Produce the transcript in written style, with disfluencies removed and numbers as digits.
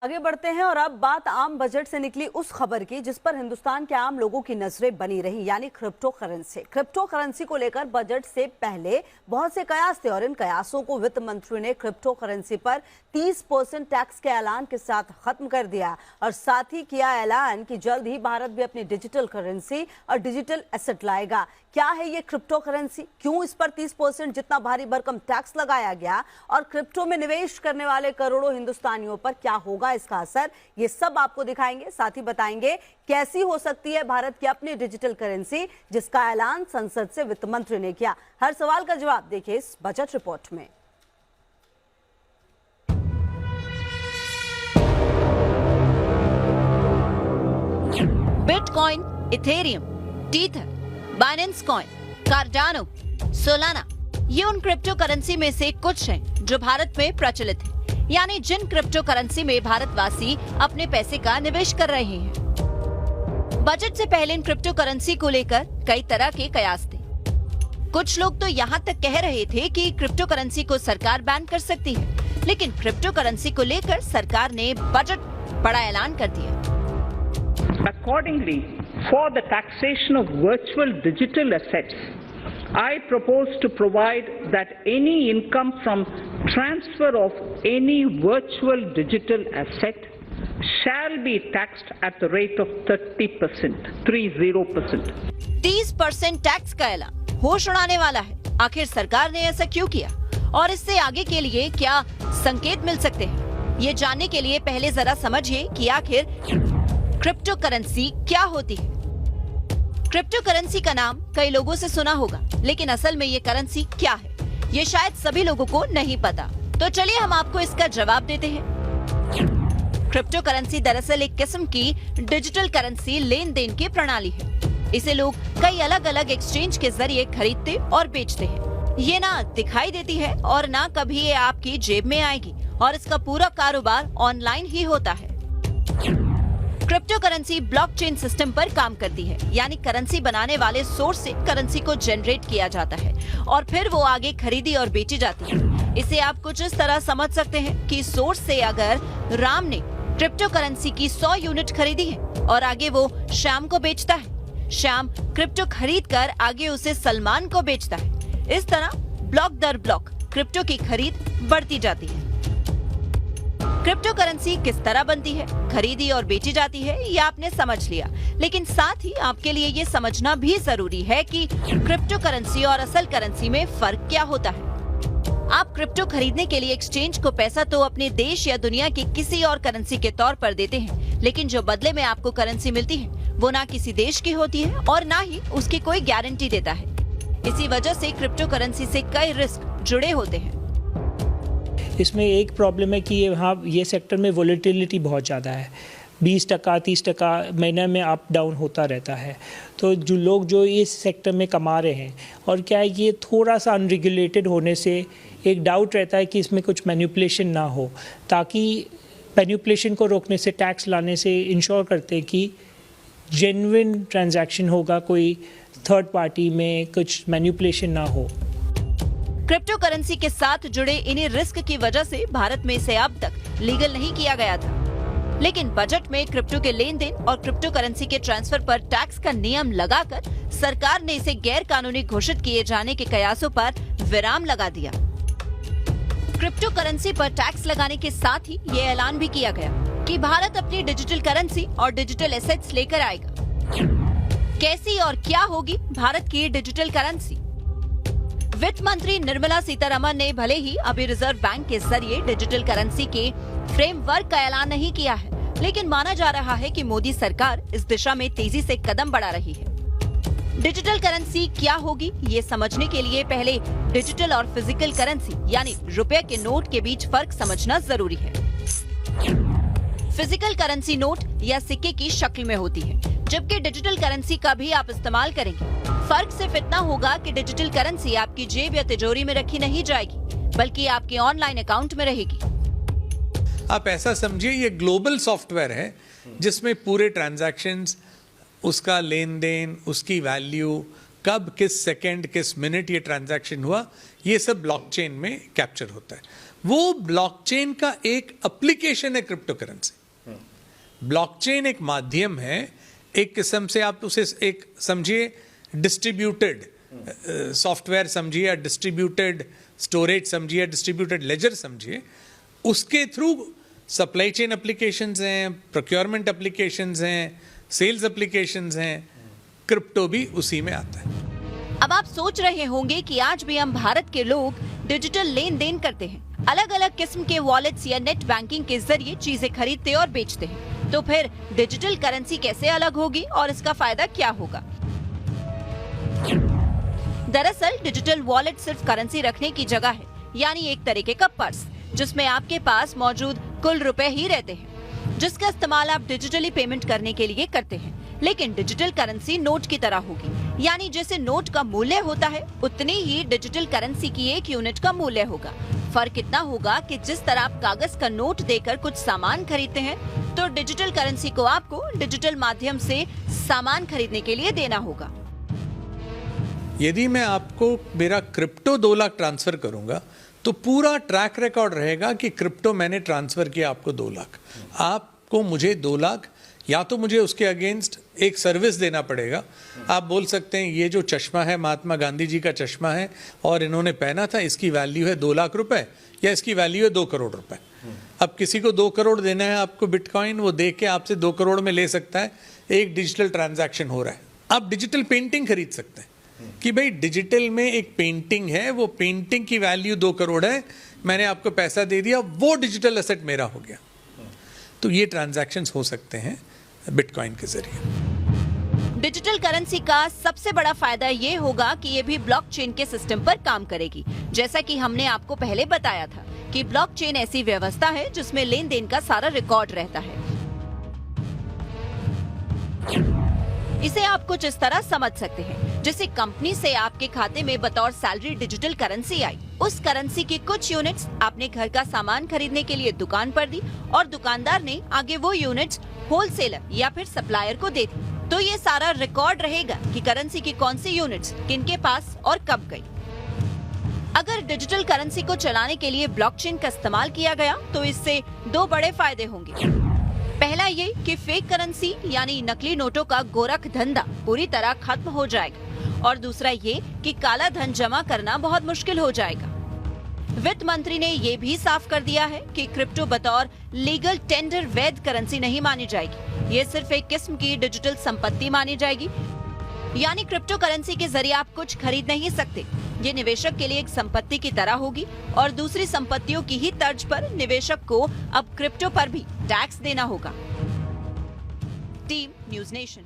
आगे बढ़ते हैं और अब बात आम बजट से निकली उस खबर की जिस पर हिंदुस्तान के आम लोगों की नजरें बनी रही, यानी क्रिप्टो करेंसी। क्रिप्टो करेंसी को लेकर बजट से पहले बहुत से कयास थे और इन कयासों को वित्त मंत्री ने क्रिप्टो करेंसी पर 30% टैक्स के ऐलान के साथ खत्म कर दिया और साथ ही किया ऐलान कि जल्द ही भारत भी अपनी डिजिटल करेंसी और डिजिटल एसेट लाएगा। क्या है ये क्रिप्टो करेंसी, क्यों इस पर 30% जितना भारी भरकम टैक्स लगाया गया और क्रिप्टो में निवेश करने वाले करोड़ों हिंदुस्तानियों पर क्या होगा इसका असर, ये सब आपको दिखाएंगे। साथ ही बताएंगे कैसी हो सकती है भारत की अपनी डिजिटल करेंसी जिसका ऐलान संसद से वित्त मंत्री ने किया। हर सवाल का जवाब देखिए इस बजट रिपोर्ट में। Bitcoin, Ethereum, Tether, Binance coin, Cardano, Solana, ये उन क्रिप्टो करेंसी में से कुछ हैं जो भारत में प्रचलित हैं, यानी जिन क्रिप्टो करेंसी में भारतवासी अपने पैसे का निवेश कर रहे हैं। बजट से पहले इन क्रिप्टो करेंसी को लेकर कई तरह के कयास थे। कुछ लोग तो यहाँ तक कह रहे थे कि क्रिप्टो करेंसी को सरकार बैन कर सकती है, लेकिन क्रिप्टो करेंसी को लेकर सरकार ने बजट बड़ा ऐलान कर दिया। Accordingly, for the taxation of virtual digital assets, I propose to provide that any income from transfer of any virtual digital asset shall be taxed at the rate of 30%, 30%. 30% tax का ऐलान होश उड़ाने वाला है। आखिर सरकार ने ऐसा क्यों किया और इससे आगे के लिए क्या संकेत मिल सकते हैं, ये जानने के लिए पहले जरा समझिए कि आखिर क्रिप्टो करेंसी क्या होती है। क्रिप्टो करेंसी का नाम कई लोगों से सुना होगा, लेकिन असल में ये करेंसी क्या है, ये शायद सभी लोगों को नहीं पता। तो चलिए हम आपको इसका जवाब देते हैं। क्रिप्टो करेंसी दरअसल एक किस्म की डिजिटल करेंसी लेन देन की प्रणाली है। इसे लोग कई अलग अलग एक्सचेंज के जरिए खरीदते और बेचते हैं। ये ना दिखाई देती है और ना कभी ये आपकी जेब में आएगी और इसका पूरा कारोबार ऑनलाइन ही होता है। क्रिप्टो करेंसी ब्लॉकचेन सिस्टम पर काम करती है, यानी करेंसी बनाने वाले सोर्स से करेंसी को जनरेट किया जाता है और फिर वो आगे खरीदी और बेची जाती है। इसे आप कुछ इस तरह समझ सकते हैं कि सोर्स से अगर राम ने क्रिप्टो करेंसी की 100 यूनिट खरीदी है और आगे वो श्याम को बेचता है, श्याम क्रिप्टो खरीद कर आगे उसे सलमान को बेचता है। इस तरह ब्लॉक दर ब्लॉक क्रिप्टो की खरीद बढ़ती जाती है। क्रिप्टो करेंसी किस तरह बनती है, खरीदी और बेची जाती है, ये आपने समझ लिया, लेकिन साथ ही आपके लिए ये समझना भी जरूरी है कि क्रिप्टो करेंसी और असल करेंसी में फर्क क्या होता है। आप क्रिप्टो खरीदने के लिए एक्सचेंज को पैसा तो अपने देश या दुनिया की किसी और करेंसी के तौर पर देते हैं, लेकिन जो बदले में आपको करेंसी मिलती है वो ना किसी देश की होती है और ना ही उसकी कोई गारंटी देता है। इसी वजह से क्रिप्टो करेंसी से कई रिस्क जुड़े होते हैं। इसमें एक प्रॉब्लम है कि ये सेक्टर में वोलेटिलिटी बहुत ज़्यादा है, 20%, 30% महीने में अप डाउन होता रहता है। तो जो लोग जो इस सेक्टर में कमा रहे हैं, और क्या है कि ये थोड़ा सा अनरेगुलेटेड होने से एक डाउट रहता है कि इसमें कुछ मैनिपुलेशन ना हो, ताकि मैनिपुलेशन को रोकने से, टैक्स लाने से इंश्योर करते हैं कि जेन्युइन ट्रांजैक्शन होगा, कोई थर्ड पार्टी में कुछ मैनिपुलेशन ना हो। क्रिप्टो करेंसी के साथ जुड़े इन्हीं रिस्क की वजह से भारत में इसे अब तक लीगल नहीं किया गया था, लेकिन बजट में क्रिप्टो के लेन देन और क्रिप्टो करेंसी के ट्रांसफर पर टैक्स का नियम लगाकर सरकार ने इसे गैर कानूनी घोषित किए जाने के कयासों पर विराम लगा दिया। क्रिप्टो करेंसी पर टैक्स लगाने के साथ ही ये ऐलान भी किया गया कि भारत अपनी डिजिटल करेंसी और डिजिटल एसेट्स लेकर आएगा। कैसी और क्या होगी भारत की डिजिटल करेंसी? वित्त मंत्री निर्मला सीतारमण ने भले ही अभी रिजर्व बैंक के जरिए डिजिटल करेंसी के फ्रेमवर्क का ऐलान नहीं किया है, लेकिन माना जा रहा है कि मोदी सरकार इस दिशा में तेजी से कदम बढ़ा रही है। डिजिटल करेंसी क्या होगी, ये समझने के लिए पहले डिजिटल और फिजिकल करेंसी यानी रुपए के नोट के बीच फर्क समझना जरूरी है। फिजिकल करेंसी नोट या सिक्के की शक्ल में होती है, जबकि डिजिटल करेंसी का भी आप इस्तेमाल करेंगे। फर्क सिर्फ इतना होगा कि डिजिटल करेंसी आपकी जेब या तिजोरी में रखी नहीं जाएगी, बल्कि आपके ऑनलाइन अकाउंट में रहेगी। आप ऐसा समझिए, ये ग्लोबल सॉफ्टवेयर है जिसमें पूरे ट्रांजैक्शंस, उसका लेन देन, उसकी वैल्यू, कब, किस सेकंड, किस मिनट ये ट्रांजैक्शन हुआ, ये सब ब्लॉकचेन में कैप्चर होता है। वो ब्लॉकचेन का एक एप्लीकेशन है क्रिप्टो करेंसी। ब्लॉकचेन एक माध्यम है, एक किस्म से आप उसे एक समझिए डिस्ट्रीब्यूटेड सॉफ्टवेयर समझिए, या डिस्ट्रीब्यूटेड स्टोरेज समझिए, डिस्ट्रीब्यूटेड लेजर समझिए। उसके थ्रू सप्लाई चेन एप्लीकेशंस हैं, प्रोक्योरमेंट एप्लीकेशंस हैं, सेल्स एप्लीकेशंस हैं, क्रिप्टो भी उसी में आता है। अब आप सोच रहे होंगे कि आज भी हम भारत के लोग डिजिटल लेन देन करते हैं, अलग अलग किस्म के वॉलेट्स या नेट बैंकिंग के जरिए चीजें खरीदते और बेचते हैं। तो फिर डिजिटल करेंसी कैसे अलग होगी और इसका फायदा क्या होगा? दरअसल डिजिटल वॉलेट सिर्फ करेंसी रखने की जगह है, यानी एक तरीके का पर्स जिसमें आपके पास मौजूद कुल रुपए ही रहते हैं, जिसका इस्तेमाल आप डिजिटली पेमेंट करने के लिए करते हैं। लेकिन डिजिटल करेंसी नोट की तरह होगी, यानी जैसे नोट का मूल्य होता है उतनी ही डिजिटल करेंसी की एक यूनिट का मूल्य होगा। फर्क इतना होगा कि जिस तरह आप कागज का नोट देकर कुछ सामान खरीदते हैं, तो डिजिटल करेंसी को आपको डिजिटल माध्यम से सामान खरीदने के लिए देना होगा। यदि मैं आपको मेरा क्रिप्टो 2 लाख ट्रांसफर करूंगा तो पूरा ट्रैक रिकॉर्ड रहेगा कि क्रिप्टो मैंने ट्रांसफर किया आपको 2 लाख, आपको मुझे 2 लाख, या तो मुझे उसके अगेंस्ट एक सर्विस देना पड़ेगा। आप बोल सकते हैं ये जो चश्मा है महात्मा गांधी जी का चश्मा है और इन्होंने पहना था, इसकी वैल्यू है 2 लाख रुपए या इसकी वैल्यू है 2 करोड़ रुपए। अब किसी को 2 करोड़ देना है आपको बिटकॉइन, वो दे के आपसे 2 करोड़ में ले सकता है। एक डिजिटल ट्रांजैक्शन हो रहा है। आप डिजिटल पेंटिंग खरीद सकते हैं कि भाई डिजिटल में एक पेंटिंग है, वो पेंटिंग की वैल्यू 2 करोड़ है, मैंने आपको पैसा दे दिया, वो डिजिटल एसेट मेरा हो गया। तो ये ट्रांजैक्शंस हो सकते हैं बिटकॉइन के जरिए। डिजिटल करेंसी का सबसे बड़ा फायदा ये होगा कि ये भी ब्लॉकचेन के सिस्टम पर काम करेगी। जैसा कि हमने आपको पहले बताया था कि ब्लॉकचेन ऐसी व्यवस्था है जिसमें लेन देन का सारा रिकॉर्ड रहता है। इसे आप कुछ इस तरह समझ सकते हैं, जैसे कंपनी से आपके खाते में बतौर सैलरी डिजिटल करेंसी आई, उस करेंसी की कुछ यूनिट्स आपने घर का सामान खरीदने के लिए दुकान पर दी और दुकानदार ने आगे वो यूनिट्स होलसेलर या फिर सप्लायर को दे दी। तो ये सारा रिकॉर्ड रहेगा कि करेंसी की कौन सी यूनिट्स किनके पास और कब गई। अगर डिजिटल करेंसी को चलाने के लिए ब्लॉकचेन का इस्तेमाल किया गया तो इससे 2 बड़े फायदे होंगे। पहला ये कि फेक करेंसी यानी नकली नोटों का गोरख धंधा पूरी तरह खत्म हो जाएगा, और दूसरा ये कि काला धन जमा करना बहुत मुश्किल हो जाएगा। वित्त मंत्री ने ये भी साफ कर दिया है कि क्रिप्टो बतौर लीगल टेंडर वैध करेंसी नहीं मानी जाएगी। ये सिर्फ एक किस्म की डिजिटल संपत्ति मानी जाएगी, यानी क्रिप्टो करेंसी के जरिए आप कुछ खरीद नहीं सकते। ये निवेशक के लिए एक संपत्ति की तरह होगी और दूसरी संपत्तियों की ही तर्ज पर निवेशक को अब क्रिप्टो पर भी टैक्स देना होगा। Team news nation.